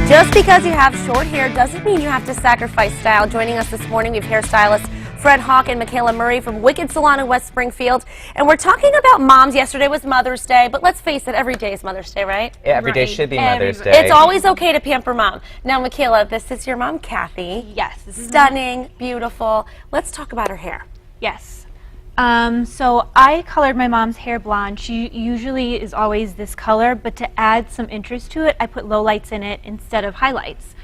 Just because you have short hair doesn't mean you have to sacrifice style. Joining us this morning, we have hairstylists Fred Hawk and Michaela Murray from Wicked Salon in West Springfield. And we're talking about moms. Yesterday was Mother's Day, but let's face it, every day is Mother's Day, right? Yeah, every day should be Mother's Day. It's always okay to pamper mom. Now, Michaela, this is your mom, Kathy. Yes. Stunning, beautiful. Let's talk about her hair. Yes. So I colored my mom's hair blonde. She usually is always this color, but to add some interest to it, I put lowlights in it instead of highlights.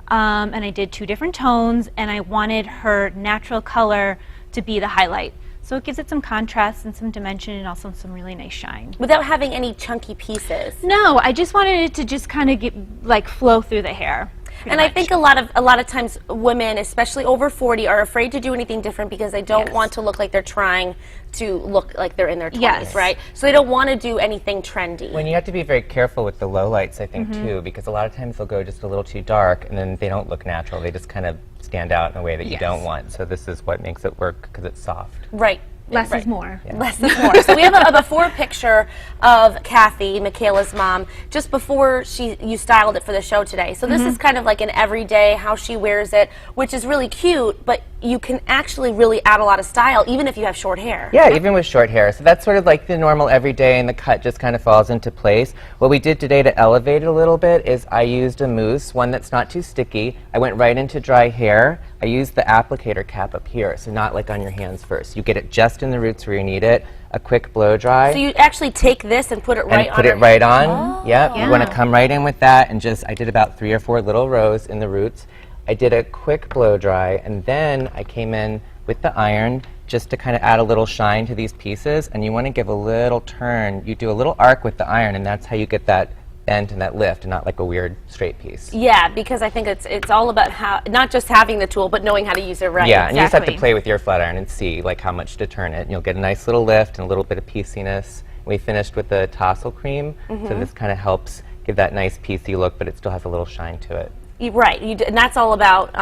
And I did 2 different tones, and I wanted her natural color to be the highlight. So it gives it some contrast and some dimension and also some really nice shine. Without having any chunky pieces. No, I just wanted it to just kind of get like flow through the hair. And I think a lot of times women, especially over 40, are afraid to do anything different because they don't want to look like they're trying to look like they're in their 20s, right? So they don't want to do anything trendy. When you have to be very careful with the lowlights, I think, too, because a lot of times they'll go just a little too dark and then they don't look natural. They just kind of stand out in a way that you don't want. So this is what makes it work because it's soft. Right. Less is more. Yeah. Less is more. So we have a before picture of Kathy, Michaela's mom, just before you styled it for the show today. So this is kind of like an everyday, how she wears it, which is really cute, but you can actually really add a lot of style even if you have short hair. Yeah, even with short hair. So that's sort of like the normal everyday, and the cut just kind of falls into place. What we did today to elevate it a little bit is I used a mousse, one that's not too sticky. I went right into dry hair. I used the applicator cap up here, so not like on your hands first. You get it just in the roots where you need it. A quick blow dry. So you actually take this and put it right on. Put it right on. Oh, yep. yeah. You want to come right in with that, and I did about 3 or 4 little rows in the roots. I did a quick blow dry, and then I came in with the iron just to kind of add a little shine to these pieces. And you want to give a little turn. You do a little arc with the iron, and that's how you get that bend and that lift, and not like a weird straight piece. Yeah, because I think it's all about how, not just having the tool, but knowing how to use it right. Yeah, and you just have to play with your flat iron and see like how much to turn it. And you'll get a nice little lift and a little bit of pieciness. We finished with the tassel cream, so this kind of helps give that nice piecey look, but it still has a little shine to it. Right, and that's all about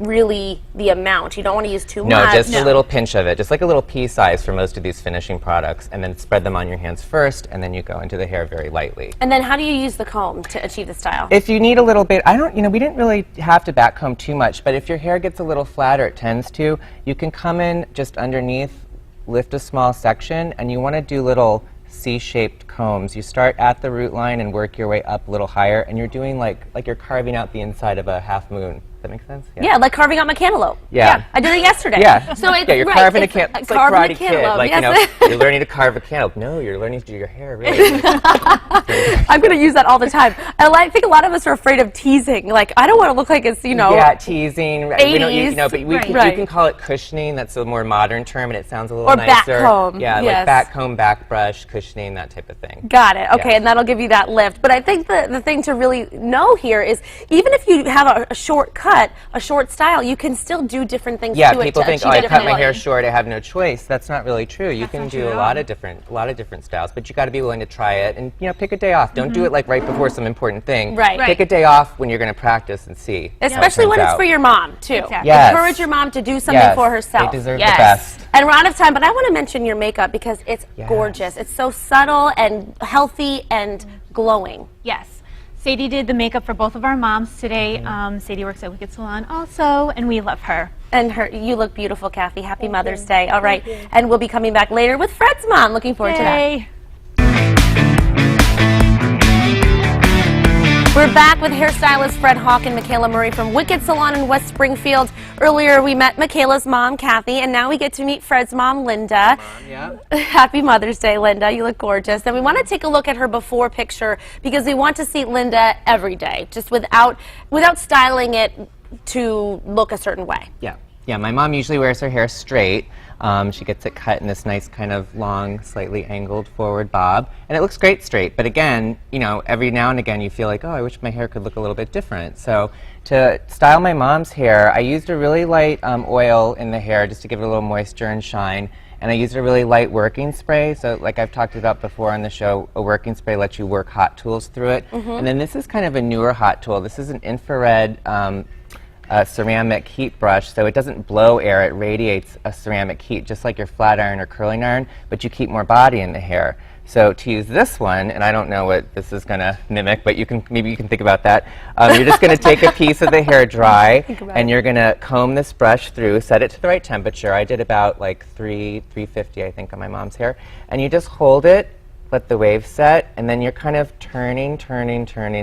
really the amount. You don't want to use too much. No, just a little pinch of it, just like a little pea size for most of these finishing products, and then spread them on your hands first, and then you go into the hair very lightly. And then how do you use the comb to achieve the style? If you need a little bit, we didn't really have to back comb too much, but if your hair gets a little flatter, it tends to, you can come in just underneath, lift a small section, and you want to do little C-shaped combs. You start at the root line and work your way up a little higher, and you're doing like you're carving out the inside of a half moon. Does that make sense? Yeah, like carving out my cantaloupe. Yeah. I did it yesterday. Yeah. So it's you're carving a cantaloupe. It's like Karate Kid. Like, yes. You're learning to carve a cantaloupe. No, you're learning to do your hair, really. I'm going to use that all the time. And I think a lot of us are afraid of teasing. Like, I don't want to look like it's, Yeah, teasing. 80s. But you can call it cushioning. That's a more modern term, and it sounds a little nicer. Or back comb. Yeah, like back comb, back brush, cushioning, that type of thing. Got it. Okay, and that'll give you that lift. But I think the thing to really know here is even if you have a short cut, a short style, you can still do different things to it. Yeah, people think, oh, I cut my hair short, I have no choice. That's not really true. You can do a lot of different styles, but you got to be willing to try it and pick a day off. Don't do it like right before some important thing. Right. Pick a day off when you're going to practice and see. Especially when it's for your mom too. Exactly. Yes. Encourage your mom to do something for herself. They deserve the best. And we're out of time, but I want to mention your makeup because it's gorgeous. It's so subtle and healthy and glowing. Yes. Sadie did the makeup for both of our moms today. Sadie works at Wicked Salon also, and we love her. And you look beautiful, Kathy. Happy Mother's Day. All right. And we'll be coming back later with Fred's mom. Looking forward to that. We're back with hairstylist Fred Hawk and Michaela Murray from Wicked Salon in West Springfield. Earlier we met Michaela's mom, Kathy, and now we get to meet Fred's mom, Linda. Happy Mother's Day, Linda. You look gorgeous. And we want to take a look at her before picture because we want to see Linda every day, just without styling it to look a certain way. Yeah, my mom usually wears her hair straight. She gets it cut in this nice kind of long, slightly angled forward bob, and it looks great straight. But again, every now and again you feel like, oh, I wish my hair could look a little bit different. So to style my mom's hair, I used a really light oil in the hair just to give it a little moisture and shine. And I used a really light working spray. So like I've talked about before on the show, a working spray lets you work hot tools through it. And then this is kind of a newer hot tool. This is an infrared ceramic heat brush, so it doesn't blow air, it radiates a ceramic heat, just like your flat iron or curling iron, but you keep more body in the hair. So to use this one, and I don't know what this is going to mimic, but maybe you can think about that. You're just going to take a piece of the hair dry, and you're going to comb this brush through, set it to the right temperature. I did about like 350, I think, on my mom's hair. And you just hold it, let the wave set, and then you're kind of turning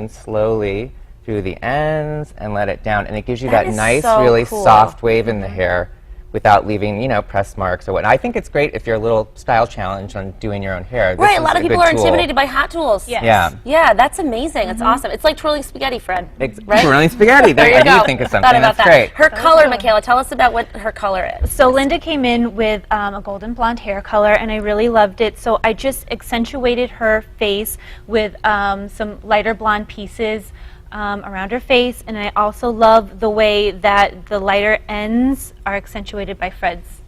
slowly through the ends and let it down. And it gives you that nice, really soft wave in the hair without leaving, press marks or what. I think it's great if you're a little style challenged on doing your own hair. Right, a lot of people are intimidated by hot tools. Yes. Yeah. Yeah, that's amazing. It's awesome. It's like twirling spaghetti, Fred. Right? Twirling spaghetti. There you I go. do think of something. Thought about That's that. great. Her color, Michaela, tell us about what her color is. So Linda came in with a golden blonde hair color, and I really loved it. So I just accentuated her face with some lighter blonde pieces around her face, and I also love the way that the lighter ends are accentuated by Fred's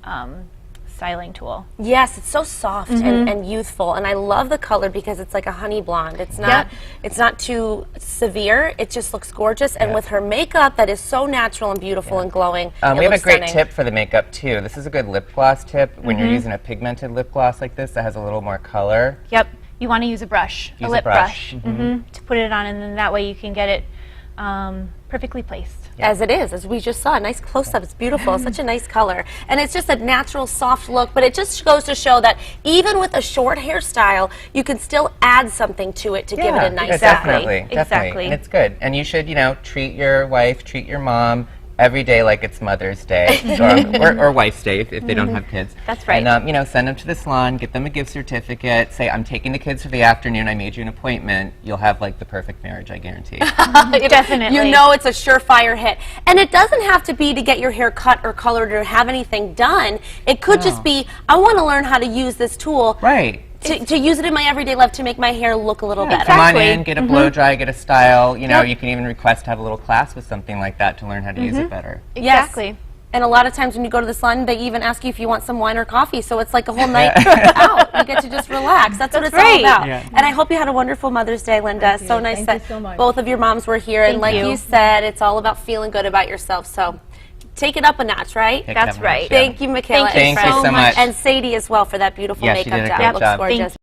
styling tool. Yes, it's so soft and youthful, and I love the color because it's like a honey blonde. It's not too severe. It just looks gorgeous, and with her makeup that is so natural and beautiful and glowing, we have a great tip for the makeup too. This is a good lip gloss tip when you're using a pigmented lip gloss like this that has a little more color. Yep, you want to use a brush, a lip brush, to put it on, and then that way you can get it perfectly placed. As it is, as we just saw, a nice close-up. It's beautiful. It's such a nice color. And it's just a natural, soft look, but it just goes to show that even with a short hairstyle, you can still add something to it to give it a nice definitely. Exactly. And it's good. And you should, treat your wife, treat your mom every day like it's Mother's Day or Wife's Day if they don't have kids. That's right. And, send them to the salon, get them a gift certificate, say, I'm taking the kids for the afternoon, I made you an appointment. You'll have, like, the perfect marriage, I guarantee. Definitely. You know it's a surefire hit. And it doesn't have to be to get your hair cut or colored or have anything done. It could just be, I want to learn how to use this tool. Right. To use it in my everyday life to make my hair look a little better. Come on in, get a blow dry, get a style. You can even request to have a little class with something like that to learn how to use it better. Exactly. Yes. And a lot of times when you go to the salon, they even ask you if you want some wine or coffee. So it's like a whole night out. You get to just relax. That's what it's all about. Yeah. And I hope you had a wonderful Mother's Day, Linda. So nice that both of your moms were here. And like you said, it's all about feeling good about yourself. So take it up a notch, right? That's right. Thank you, Michaela. Thank you so much. And Sadie as well for that beautiful Yeah, she makeup did a job. great It looks job. gorgeous.